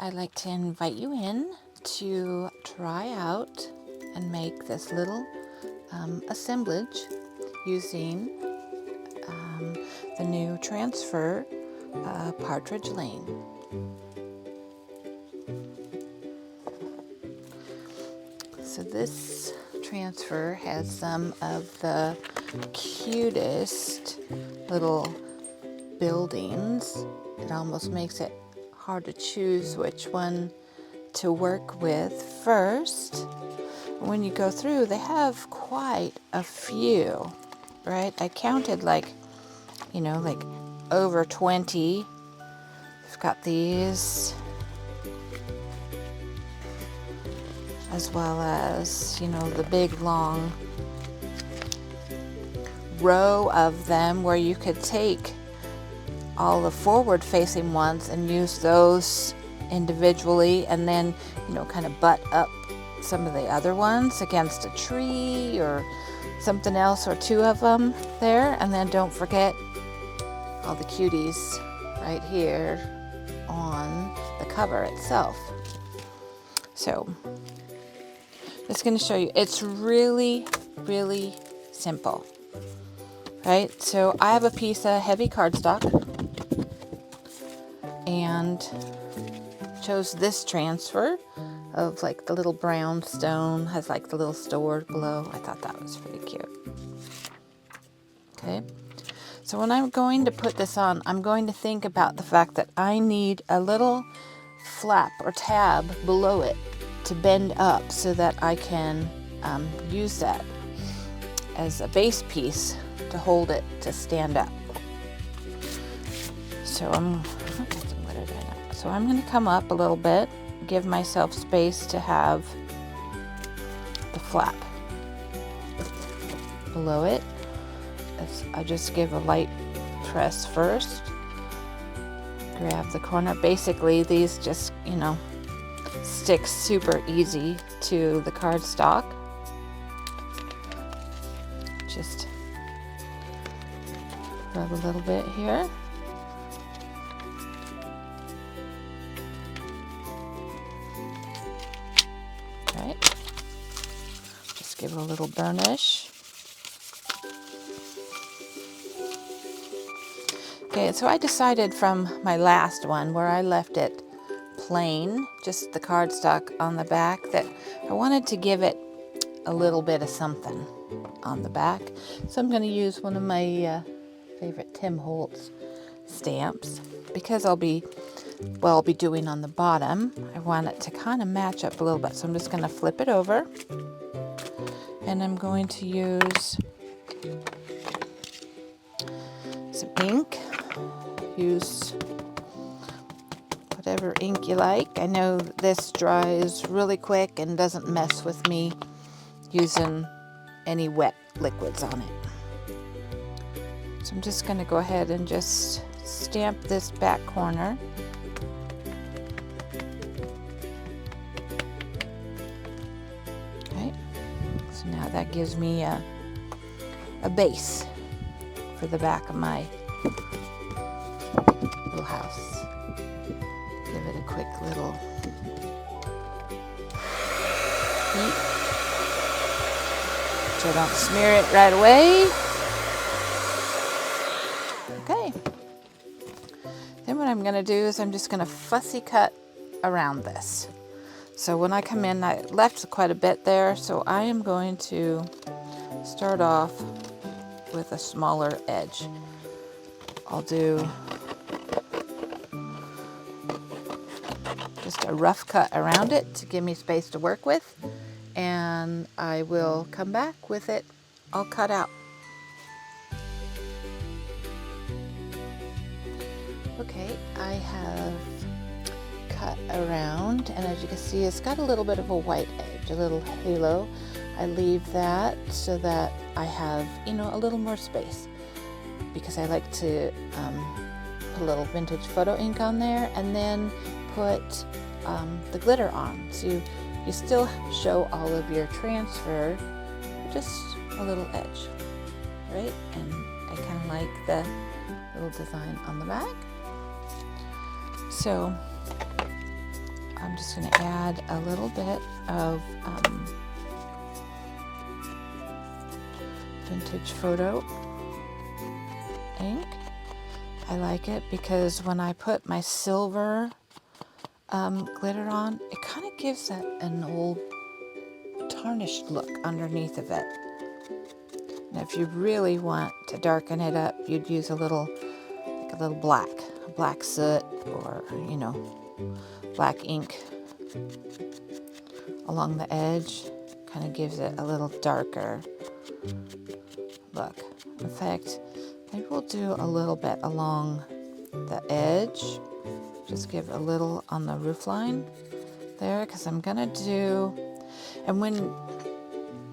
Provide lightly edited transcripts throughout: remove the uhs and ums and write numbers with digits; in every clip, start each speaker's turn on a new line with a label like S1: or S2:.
S1: I'd like to invite you in to try out and make this little assemblage using the new transfer Partridge Lane. So this transfer has some of the cutest little buildings. It almost makes it hard to choose which one to work with first. When you go through, they have quite a few, right? I counted like over 20. We've got these, as well as, the big long row of them where you could take all the forward facing ones and use those individually, and then, kind of butt up some of the other ones against a tree or something else, or two of them there. And then don't forget all the cuties right here on the cover itself. So just going to show you. It's really, really simple, right? So I have a piece of heavy cardstock and chose this transfer of like the little brown stone, has like the little sword below. I thought that was pretty cute. Okay, so when I'm going to put this on, I'm going to think about the fact that I need a little flap or tab below it to bend up so that I can use that as a base piece to hold it to stand up. So I'm going to come up a little bit, give myself space to have the flap below it. I just give a light press first, grab the corner. Basically these just, stick super easy to the cardstock. Just rub a little bit here. Right. Just give it a little burnish. Okay, so I decided from my last one where I left it plain, just the cardstock on the back, that I wanted to give it a little bit of something on the back. So I'm going to use one of my favorite Tim Holtz stamps, because I'll be doing on the bottom. I want it to kind of match up a little bit, so I'm just going to flip it over, and I'm going to use some ink. Use whatever ink you like. I know this dries really quick and doesn't mess with me using any wet liquids on it. So I'm just going to go ahead and just stamp this back corner. Okay, so now that gives me a base for the back of my little house. Give it a quick little heat so I don't smear it right away. Okay. Then what I'm going to do is I'm just going to fussy cut around this. So when I come in, I left quite a bit there, so I am going to start off with a smaller edge. I'll do just a rough cut around it to give me space to work with, and I will come back with it all cut out. Okay, I have cut around, and as you can see, it's got a little bit of a white edge, a little halo. I leave that so that I have, a little more space, because I like to put a little vintage photo ink on there and then put the glitter on. So you still show all of your transfer, just a little edge, right? And I kind of like the little design on the back. So I'm just going to add a little bit of Vintage Photo ink. I like it because when I put my silver glitter on, it kind of gives that an old tarnished look underneath of it. And if you really want to darken it up, you'd use a little black soot, or black ink along the edge. Kind of gives it a little darker look. In fact, maybe we'll do a little bit along the edge. Just give a little on the roof line there, because I'm gonna do, and when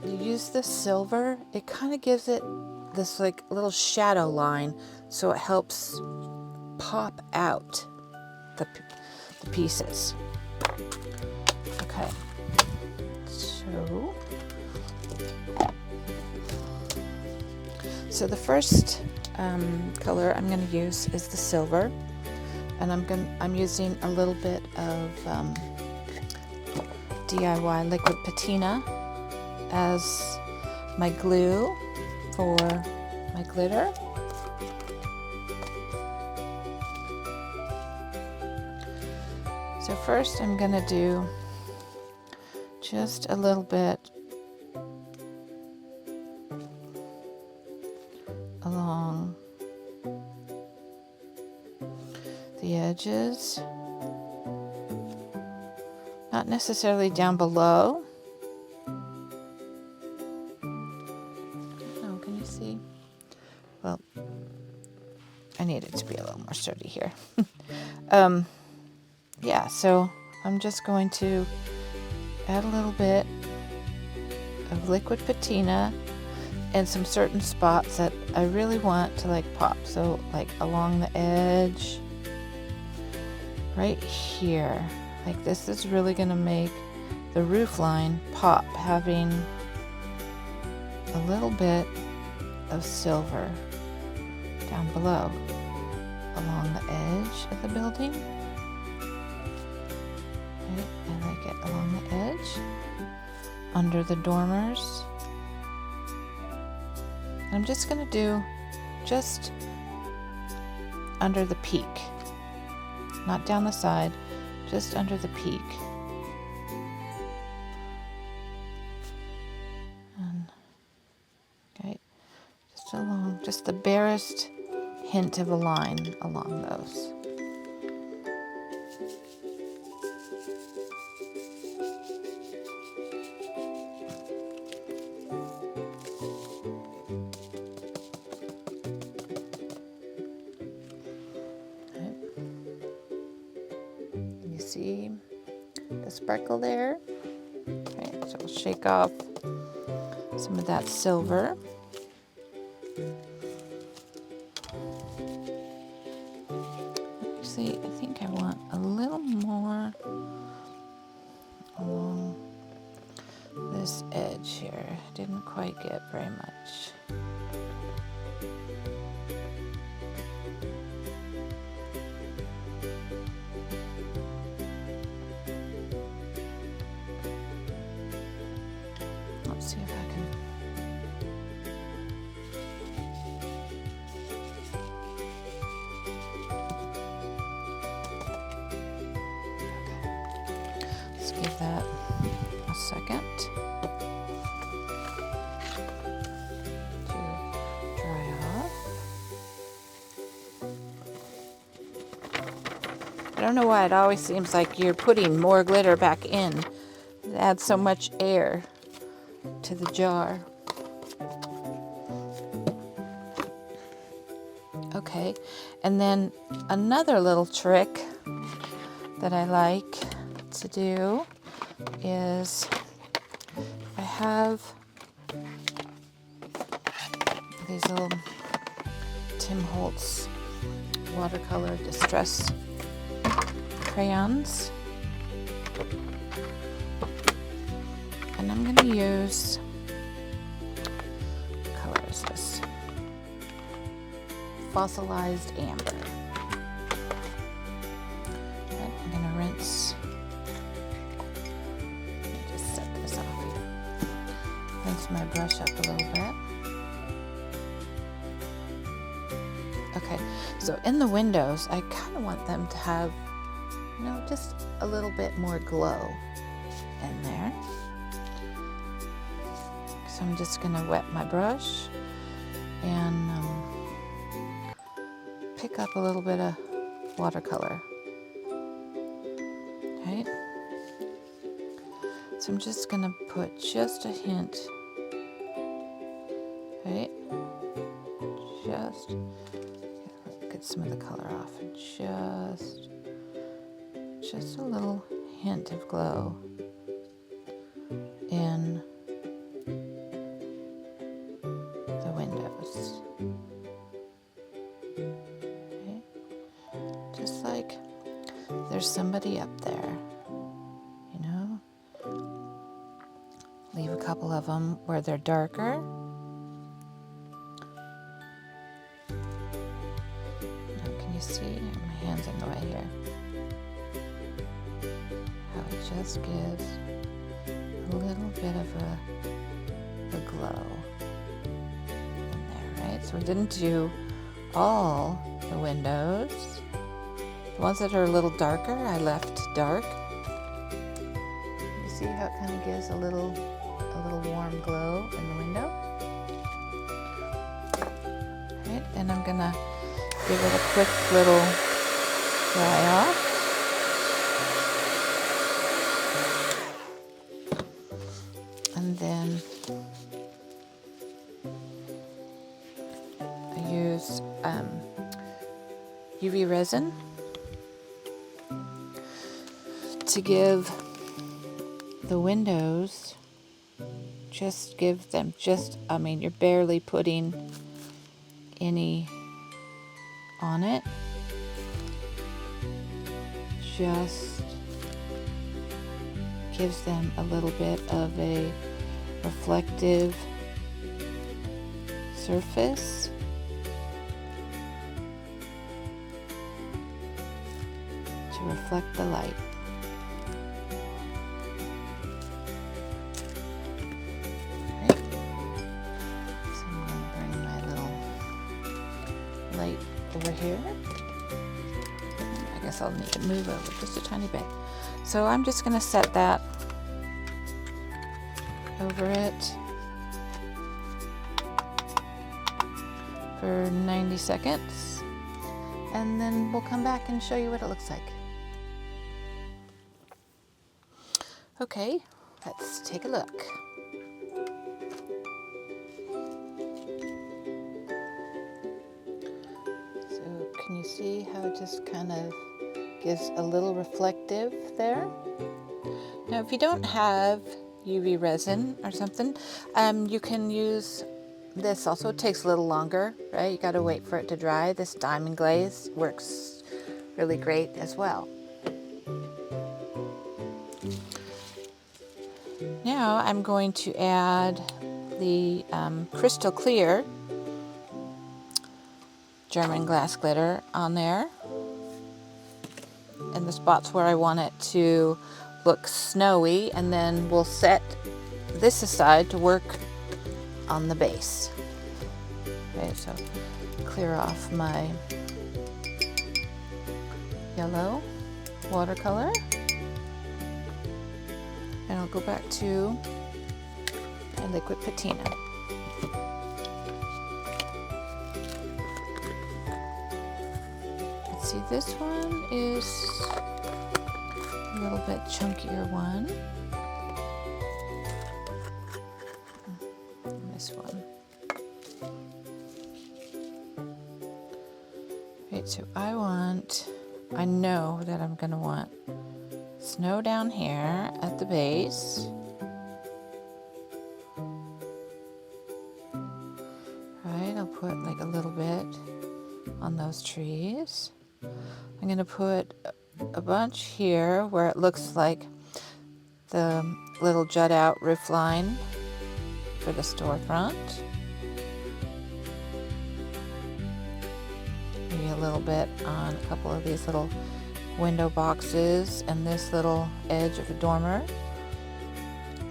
S1: you use the silver, it kind of gives it this like little shadow line, so it helps pop out the pieces. Okay, so the first color I'm going to use is the silver, and I'm using a little bit of DIY liquid patina as my glue for my glitter. So first I'm going to do just a little bit along the edges, not necessarily down below. Oh, can you see? Well, I need it to be a little more sturdy here. Yeah, so I'm just going to add a little bit of liquid patina in some certain spots that I really want to like pop. So like along the edge, right here. Like this is really going to make the roof line pop, having a little bit of silver down below along the edge of the building. Right, I like it along the edge, under the dormers. I'm just going to do just under the peak, not down the side, just under the peak. And, okay, just along, just the barest hint of a line along those. See the sparkle there? Okay, so we'll shake off some of that silver. Actually, I think I want a little more along this edge here. Didn't quite get very much. See if I can. Okay. Let's give that a second to dry off. I don't know why it always seems like you're putting more glitter back in. It adds so much air to the jar. Okay, and then another little trick that I like to do is I have these little Tim Holtz watercolor distress crayons. And I'm going to use, what color is this? Fossilized amber. Okay, I'm going to rinse use my brush up a little bit. Okay, so in the windows, I kind of want them to have, you know, just a little bit more glow in there. So I'm just going to wet my brush and pick up a little bit of watercolor. Right? So I'm just going to put just a hint. Right? Just get some of the color off, and just a little hint of glow in the windows. Okay. Just like there's somebody up there, you know. Leave a couple of them where they're darker. See, my hand's in the way here. How it just gives a little bit of a glow in there, right? So we didn't do all the windows. The ones that are a little darker, I left dark. You see how it kind of gives a little warm glow in the window? Right, and I'm gonna give it a quick little dry off. And then I use UV resin to give the windows, just give them I mean, you're barely putting any on it, just gives them a little bit of a reflective surface. To reflect the light. Right. So I'm going to bring my little light over here. I guess I'll need to move over just a tiny bit. So I'm just going to set that over it for 90 seconds, and then we'll come back and show you what it looks like. Okay, let's take a look. Can you see how it just kind of gives a little reflective there? Now, if you don't have UV resin or something, you can use this. Also, it takes a little longer, right? You got to wait for it to dry. This diamond glaze works really great as well. Now I'm going to add the crystal clear German glass glitter on there in the spots where I want it to look snowy, and then we'll set this aside to work on the base. Okay, so clear off my yellow watercolor, and I'll go back to my liquid patina. See, this one is a little bit chunkier one. And this one. Right, so I know that I'm going to want snow down here at the base. Right, I'll put like a little bit on those trees. I'm going to put a bunch here where it looks like the little jut out roof line for the storefront. Maybe a little bit on a couple of these little window boxes and this little edge of a dormer.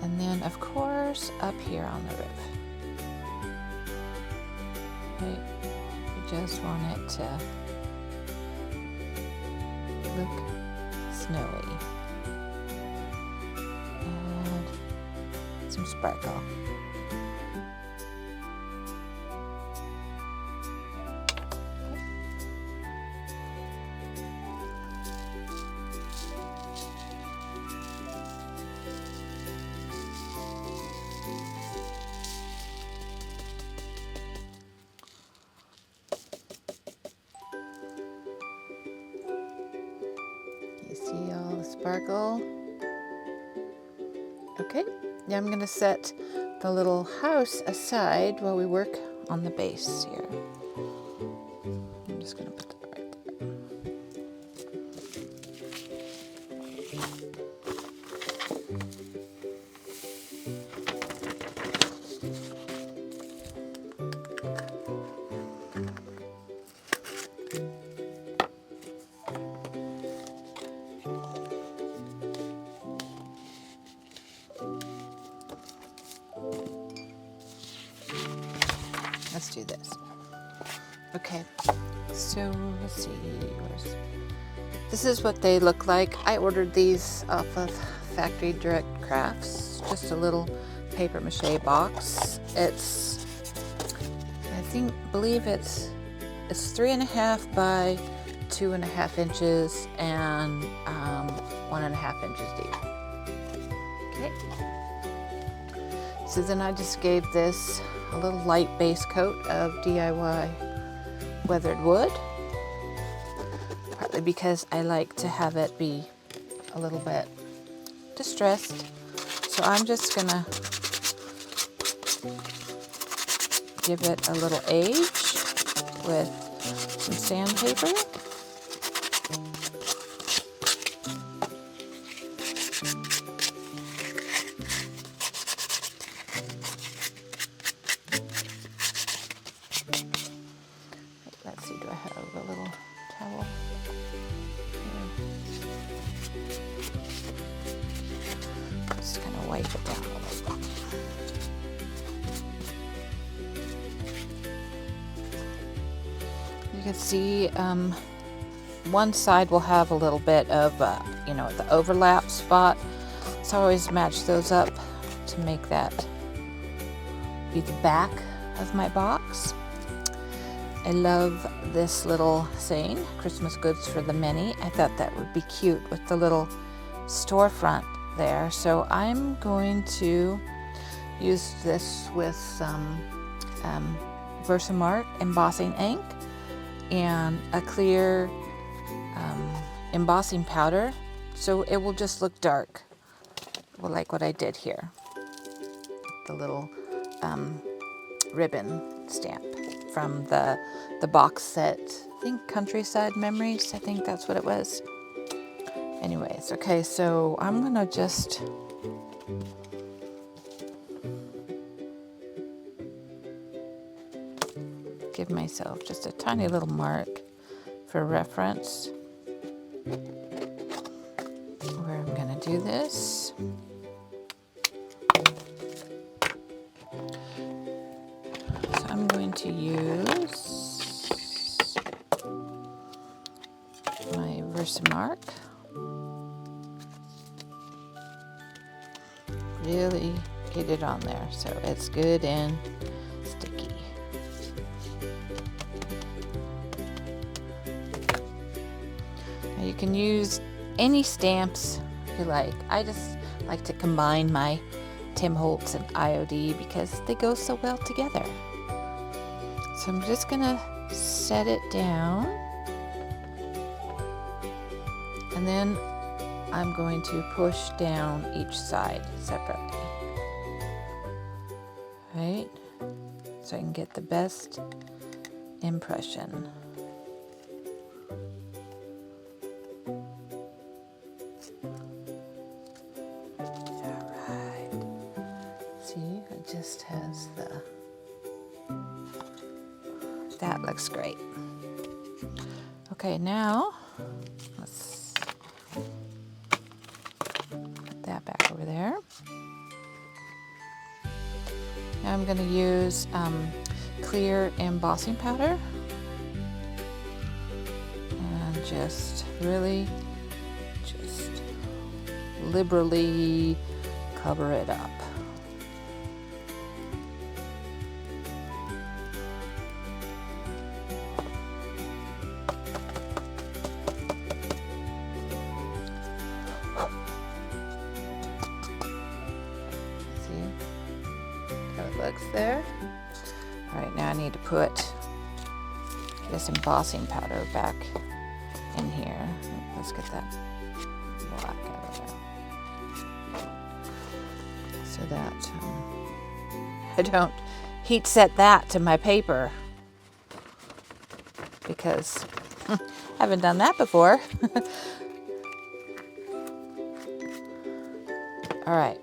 S1: And then, of course, up here on the roof. Right? You just want it to look snowy. Add some sparkle. You see all the sparkle? Okay, now I'm going to set the little house aside while we work on the base here. I'm just going to put that right there. Let's do this. Okay, so let's see. This is what they look like. I ordered these off of Factory Direct Crafts. Just a little paper mache box. It's, believe it's 3.5 by 2.5 inches and 1.5 inches deep. Okay. So then I just gave this a little light base coat of DIY weathered wood, partly because I like to have it be a little bit distressed. So I'm just gonna give it a little age with some sandpaper. Let's see, do I have a little towel here? Just kind of wipe it down a little bit. You can see one side will have a little bit of, the overlap spot. So I always match those up to make that be the back of my box. I love this little saying, Christmas goods for the many. I thought that would be cute with the little storefront there. So I'm going to use this with some Versamark embossing ink and a clear embossing powder, so it will just look dark, well, like what I did here. The little ribbon stamp from the box set, I think Countryside Memories, I think that's what it was. Anyways, okay, so I'm gonna just give myself just a tiny little mark for reference where I'm gonna do this. So I'm going to use my Versamark. Really get it on there so it's good and sticky. Now you can use any stamps you like. I just like to combine my Tim Holtz and IOD because they go so well together. So I'm just gonna set it down, and then I'm going to push down each side separately, right? So I can get the best impression. All right. See, it just has that looks great. Okay, now let's put that back over there. Now I'm going to use clear embossing powder and just really just liberally cover it up. Looks there. All right, now I need to put this embossing powder back in here. Let's get that black out of there so that I don't heat set that to my paper, because I haven't done that before. All right.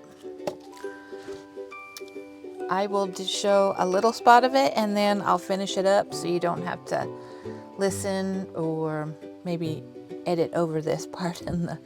S1: I will just show a little spot of it and then I'll finish it up so you don't have to listen or maybe edit over this part in the...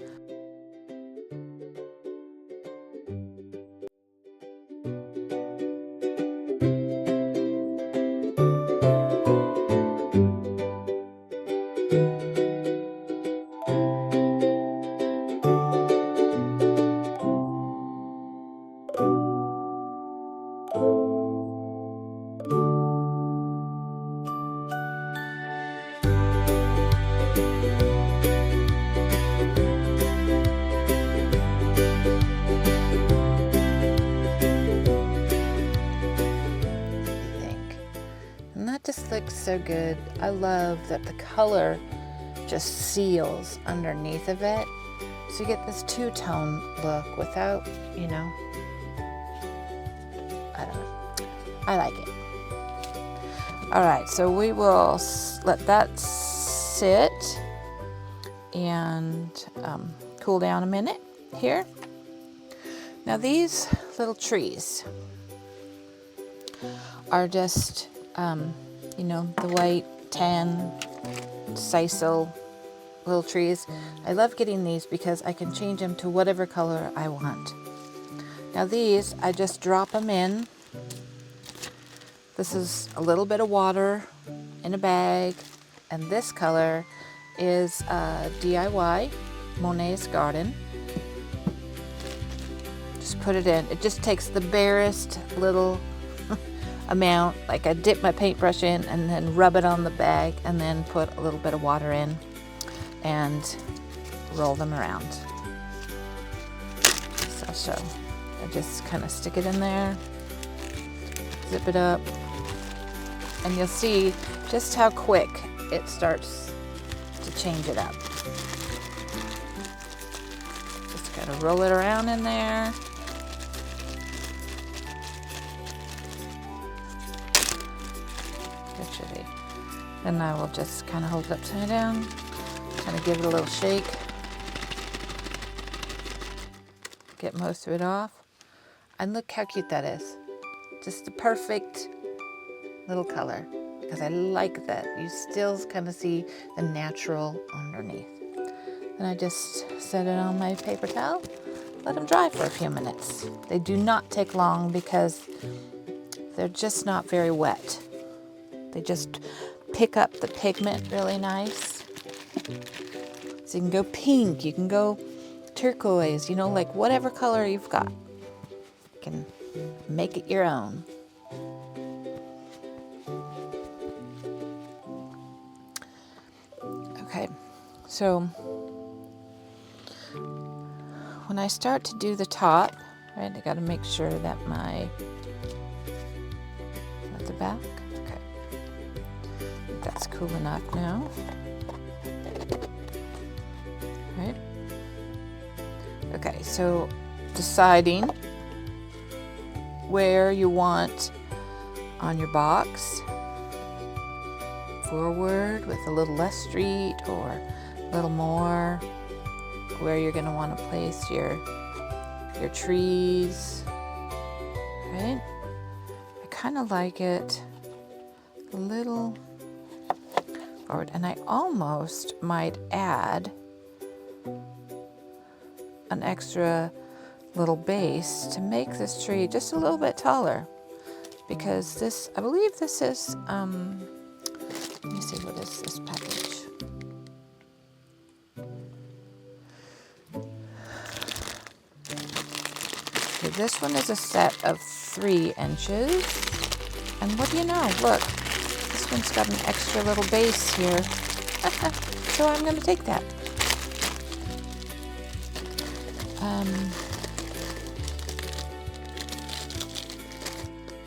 S1: Just looks so good. I love that the color just seals underneath of it. So you get this two-tone look without, you know, I don't know. I like it. All right, so we will let that sit and cool down a minute here. Now these little trees are just, you know, the white, tan, sisal little trees. I love getting these because I can change them to whatever color I want. Now these, I just drop them in. This is a little bit of water in a bag, and this color is DIY, Monet's Garden. Just put it in. It just takes the barest little amount, like I dip my paintbrush in and then rub it on the bag and then put a little bit of water in and roll them around. So I just kind of stick it in there, zip it up, and you'll see just how quick it starts to change it up. Just gotta roll it around in there. Then I will just kind of hold it upside down, kind of give it a little shake, get most of it off. And look how cute that is. Just the perfect little color, because I like that you still kind of see the natural underneath. Then I just set it on my paper towel, let them dry for a few minutes. They do not take long because they're just not very wet. They just pick up the pigment really nice. So you can go pink, you can go turquoise, you know, like whatever color you've got. You can make it your own. Okay, so when I start to do the top, right, I got to make sure that at the back. That's cool enough now, right? Okay, so deciding where you want on your box, forward with a little less street or a little more, where you're going to want to place your trees, right? I kind of like it a little forward, and I almost might add an extra little base to make this tree just a little bit taller. because this, I believe this is, let me see, what is this package? Okay, this one is a set of 3 inches. And what do you know? Look, this one's got an extra little base here. So I'm going to take that.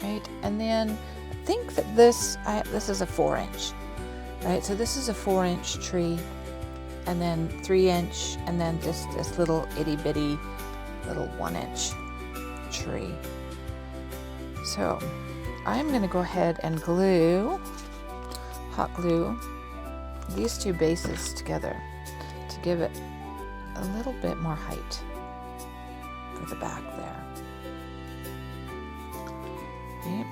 S1: Right, and then I think that this is a 4-inch. Right, so this is a 4-inch tree, and then 3-inch, and then just this little itty bitty little 1-inch tree. So I'm going to go ahead and hot glue these 2 bases together to give it a little bit more height for the back there. Okay.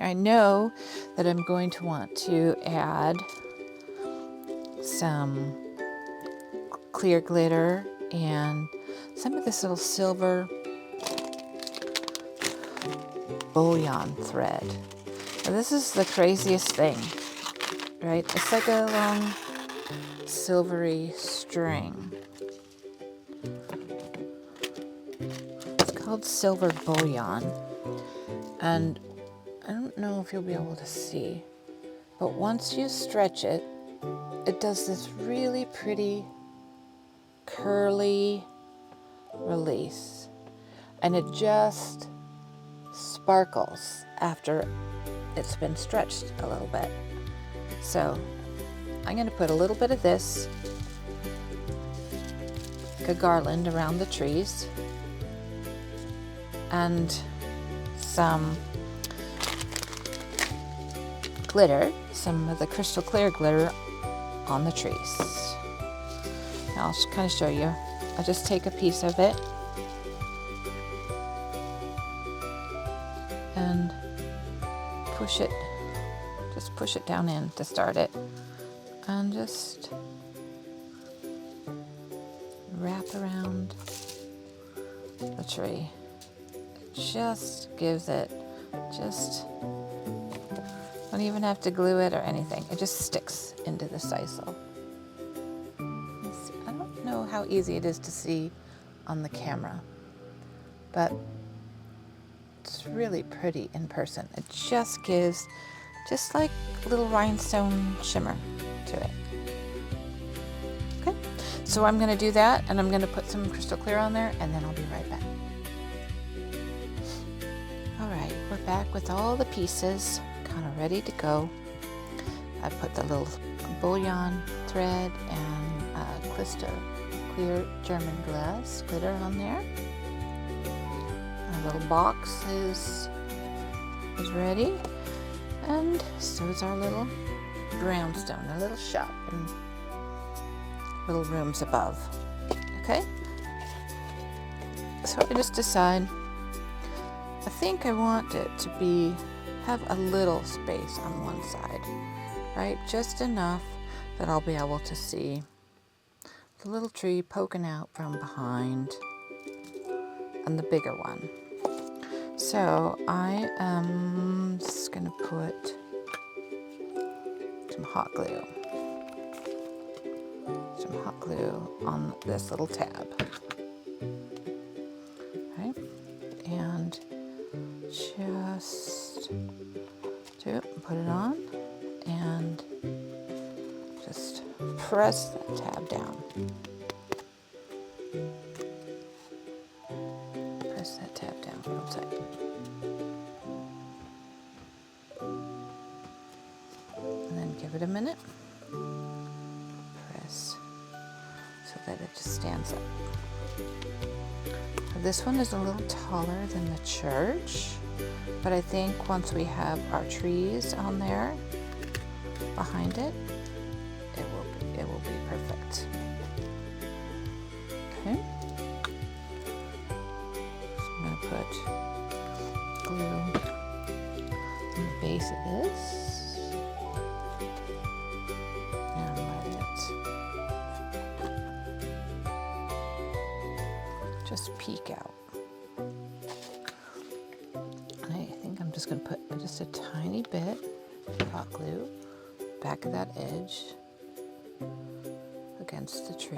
S1: I know that I'm going to want to add some clear glitter and some of this little silver bullion thread. Now, this is the craziest thing, right? It's like a long silvery string. It's called silver bullion, and I don't know if you'll be able to see, but once you stretch it, it does this really pretty curly release, and it just sparkles after it's been stretched a little bit. So I'm going to put a little bit of this, like a garland around the trees, and some glitter, some of the crystal clear glitter on the trees. Now I'll just kind of show you. I'll just take a piece of it and push it down in to start it, and just wrap around the tree. It just gives it, don't even have to glue it or anything. It just sticks into the sisal. I don't know how easy it is to see on the camera, but it's really pretty in person. It just gives just like a little rhinestone shimmer to it. Okay, so I'm going to do that, and I'm going to put some crystal clear on there, and then I'll be right back. All right, we're back with all the pieces kind of ready to go. I put the little bullion thread and crystal clear German glass glitter on there. Our little box is ready, and so is our little brownstone, a little shop and little rooms above. Okay, so I just decide, I think I want it to have a little space on one side, right? Just enough that I'll be able to see the little tree poking out from behind and the bigger one. So I am just going to put some hot glue on this little tab. Right? And just put it on and just press that tab down. Press that tab down real tight. And then give it a minute. Press so that it just stands up. This one is a little taller than the church, but I think once we have our trees on there behind it, it will be perfect. Okay. So I'm going to put glue on the base of this, and let it just peek out. And I think I'm just going to put just a tiny bit of hot glue back of that edge against the tree.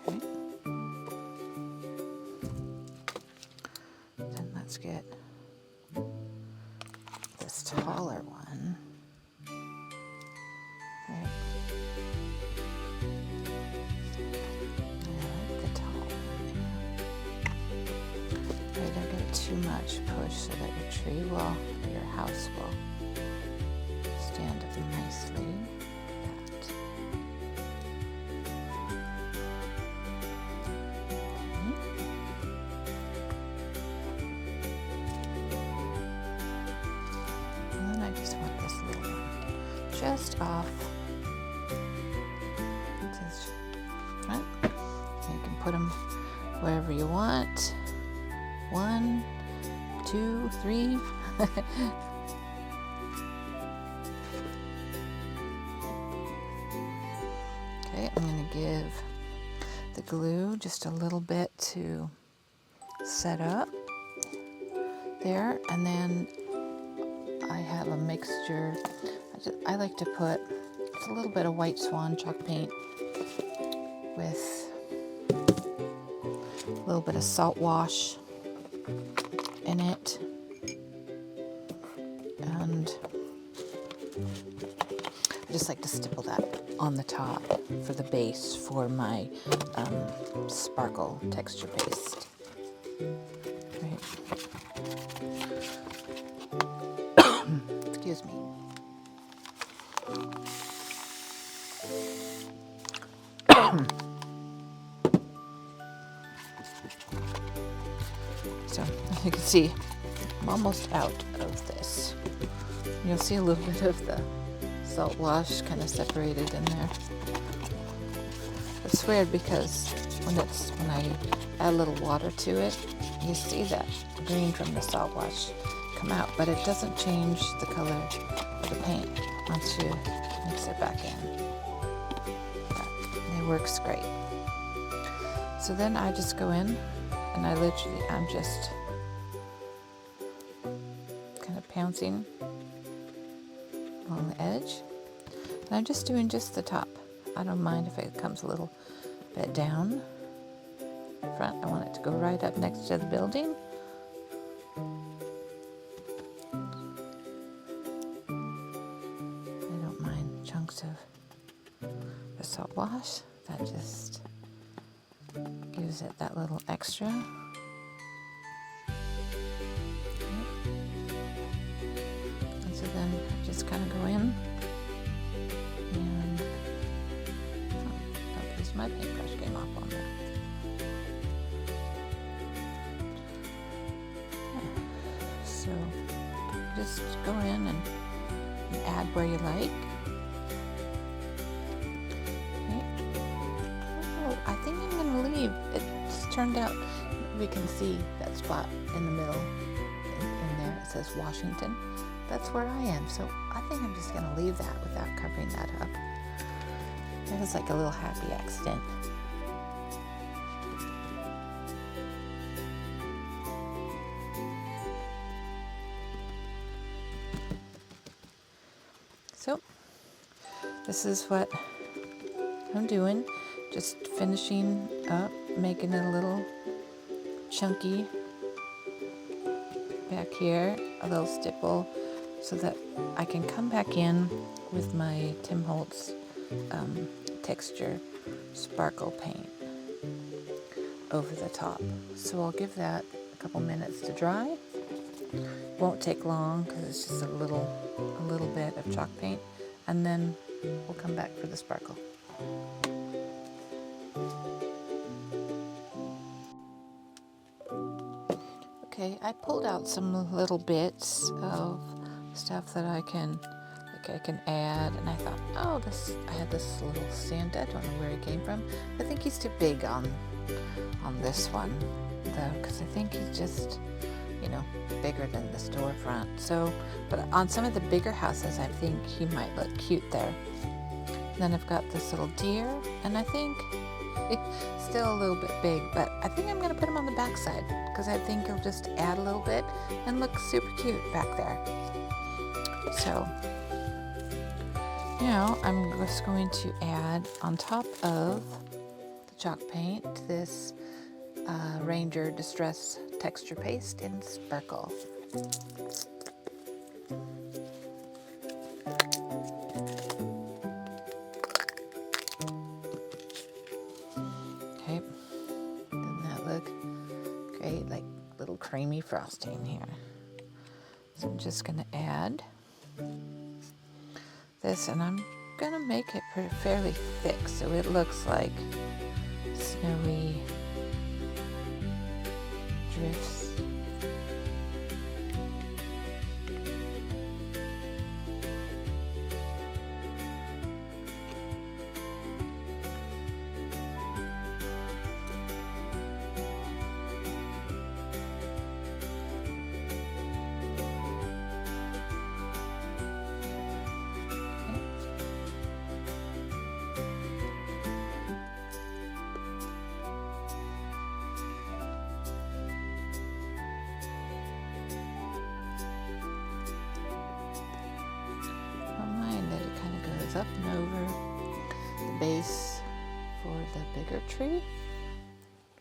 S1: Okay. Then let's get this taller one. Right. I like the tall one there. Right, don't get too much push so that your tree will, or your house will stand up nicely. Like that. And then I just want this little one just off this front. You can put them wherever you want. 1, 2, 3. Okay, I'm going to give the glue just a little bit to set up there, and then I have a mixture. I like to put just a little bit of white swan chalk paint with a little bit of salt wash in it, and I just like to stipple that on the top for the base for my sparkle texture paste. Right. Excuse me. So as you can see, I'm almost out of this. You'll see a little bit of the salt wash kind of separated in there. It's weird because when I add a little water to it, you see that green from the salt wash come out, but it doesn't change the color of the paint once you mix it back in. It works great. So then I just go in and I'm just kind of pouncing along the edge. And I'm just doing just the top. I don't mind if it comes a little bit down front. I want it to go right up next to the building. I don't mind chunks of the salt wash. That just gives it that little extra. And so then I just kind of go in and that piece of my paintbrush came off on there. Yeah. So just go in and add where you like. I think I'm going to leave. It just turned out we can see that spot in the middle in there. It says Washington. That's where I am. So I think I'm just going to leave that without covering that up. It was like a little happy accident. So this is what I'm doing. Just finishing up, making it a little chunky back here, a little stipple, so that I can come back in with my Tim Holtz texture sparkle paint over the top. So I'll give that a couple minutes to dry. Won't take long because it's just a little bit of chalk paint, and then we'll come back for the sparkle. Okay, I pulled out some little bits of stuff that I can add, and I thought, oh, I had this little Santa. I don't know where he came from. I think he's too big on this one, though, because I think he's just, bigger than the storefront. So, but on some of the bigger houses, I think he might look cute there. Then I've got this little deer, and I think it's still a little bit big, but I think I'm going to put him on the back side because I think he'll just add a little bit and look super cute back there. So now I'm just going to add on top of the chalk paint this Ranger Distress Texture Paste in Sparkle. Okay, doesn't that look great? Like little creamy frosting here. So I'm just going to add this, and I'm going to make it fairly thick so it looks like snowy drifts. Up and over the base for the bigger tree,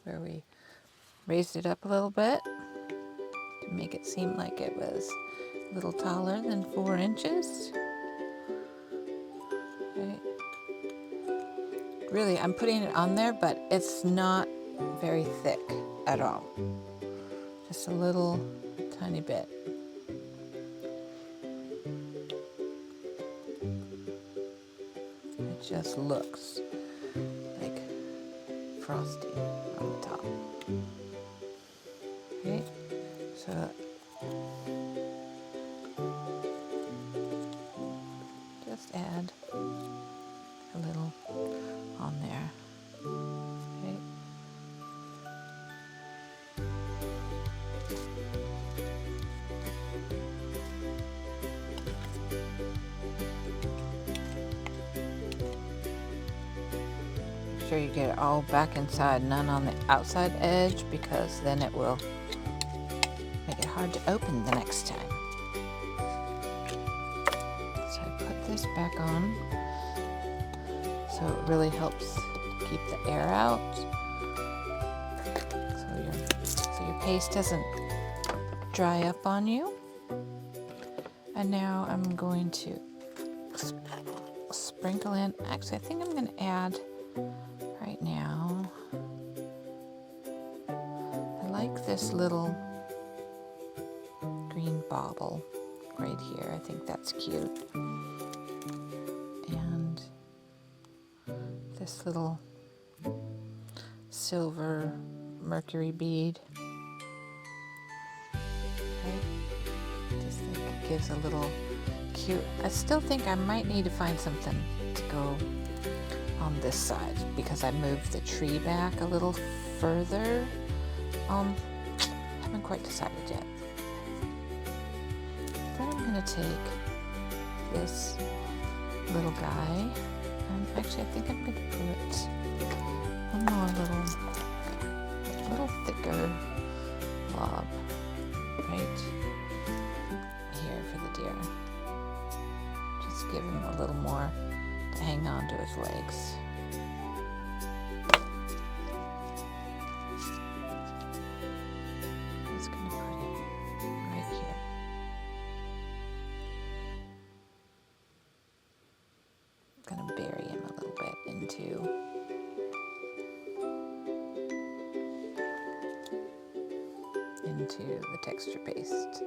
S1: where we raised it up a little bit to make it seem like it was a little taller than 4 inches. Okay. Really, I'm putting it on there, but it's not very thick at all. Just a little tiny bit. It just looks like frosting on the top. Okay, so just add a little on there. Okay. Make sure you get it all back inside, none on the outside edge, because then it will make it hard to open the next time. So I put this back on so it really helps keep the air out, so your paste doesn't dry up on you. And now I'm going to sprinkle in, actually I think I'm going to add right now, I like this little green bauble right here. I think that's cute. And this little silver mercury bead. Okay. Just think it gives a little cute. I still think I might need to find something to go on this side because I moved the tree back a little further. Haven't quite decided yet. Then I'm going to take this little guy, and actually I think I'm going to put one more little thicker blob right here for the deer. Just give him a little more to hang on to his legs. I'm just going to put him right here. I'm going to bury him a little bit into the texture paste.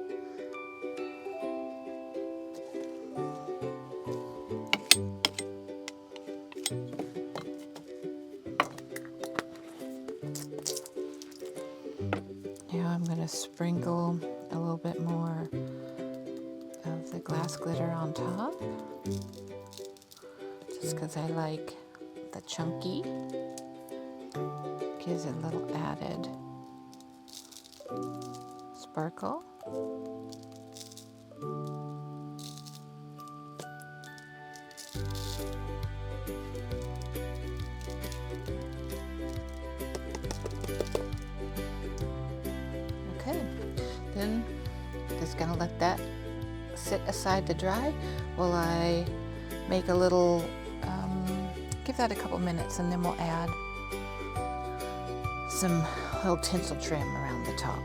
S1: Now I'm going to sprinkle a little bit more of the glass glitter on top, just because I like the chunky. Gives it a little added sparkle. just gonna let that sit aside to dry while I make a little, give that a couple minutes, and then we'll add some little tinsel trim around the top.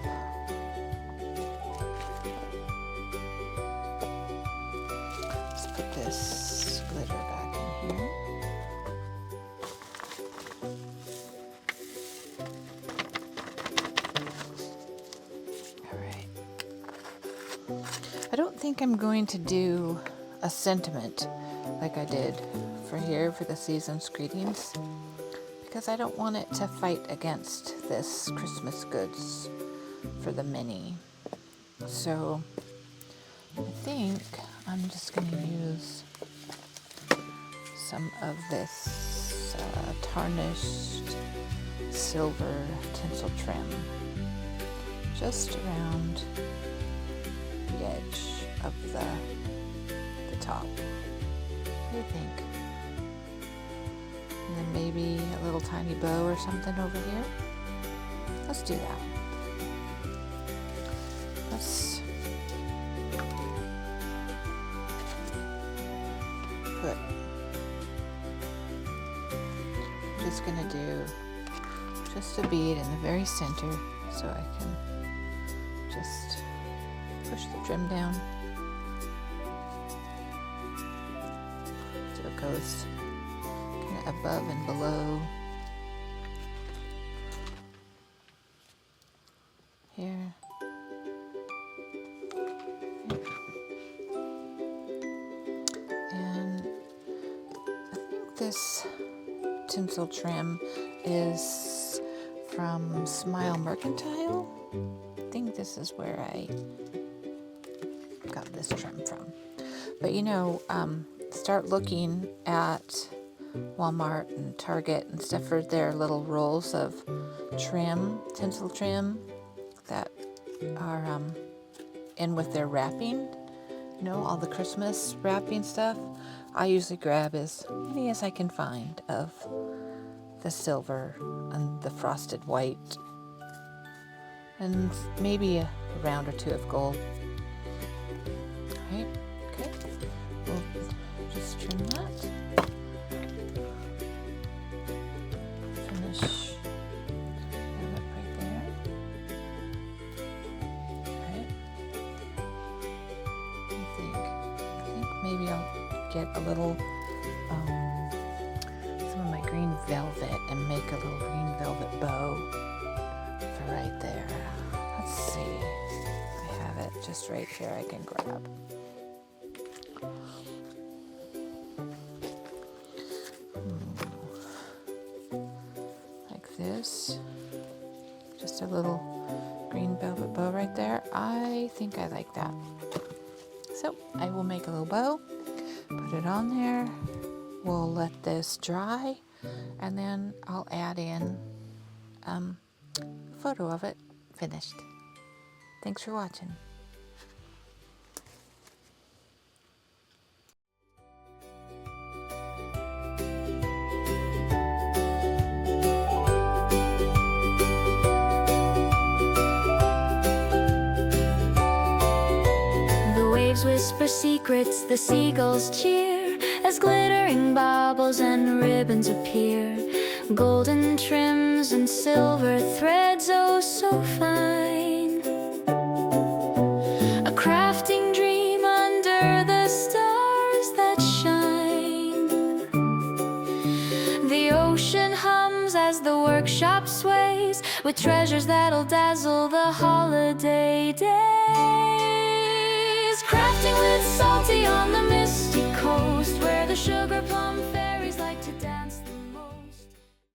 S1: Let's put this glitter back in here. All right. I don't think I'm going to do a sentiment like I did for here for the season's greetings, because I don't want it to fight against this Christmas goods for the mini. So I think I'm just going to use some of this tarnished silver tinsel trim just around the edge of the top. What do you think? And then maybe a little tiny bow or something over here. Let's do that. Let's put, I'm just gonna do just a bead in the very center so I can just push the trim down so it goes kind of above and below here. And I think this tinsel trim is from Smile Mercantile. I think this is where I got this trim from. But you know, start looking at Walmart and Target and stuff for their little rolls of trim, tinsel trim that are in with their wrapping. You know, all the Christmas wrapping stuff. I usually grab as many as I can find of the silver and the frosted white, and maybe a round or two of gold. Alright, okay. We'll just trim that. Finish that up right there. Alright. I think maybe I'll get a little some of my green velvet and make a little green velvet bow for right there. Let's see. I have it just right here I can grab. Like this. Just a little green velvet bow right there. I think I like that. So I will make a little bow, put it on there. We'll let this dry, and then I'll add in a photo of it finished. Thanks for watching.
S2: The waves whisper secrets, the seagulls cheer as glittering baubles and ribbons appear. Golden trims and silver threads, oh so fine. A crafting dream under the stars that shine. The ocean hums as the workshop sways with treasures that'll dazzle the holiday days. Crafting with salty on the misty coast where the sugar plum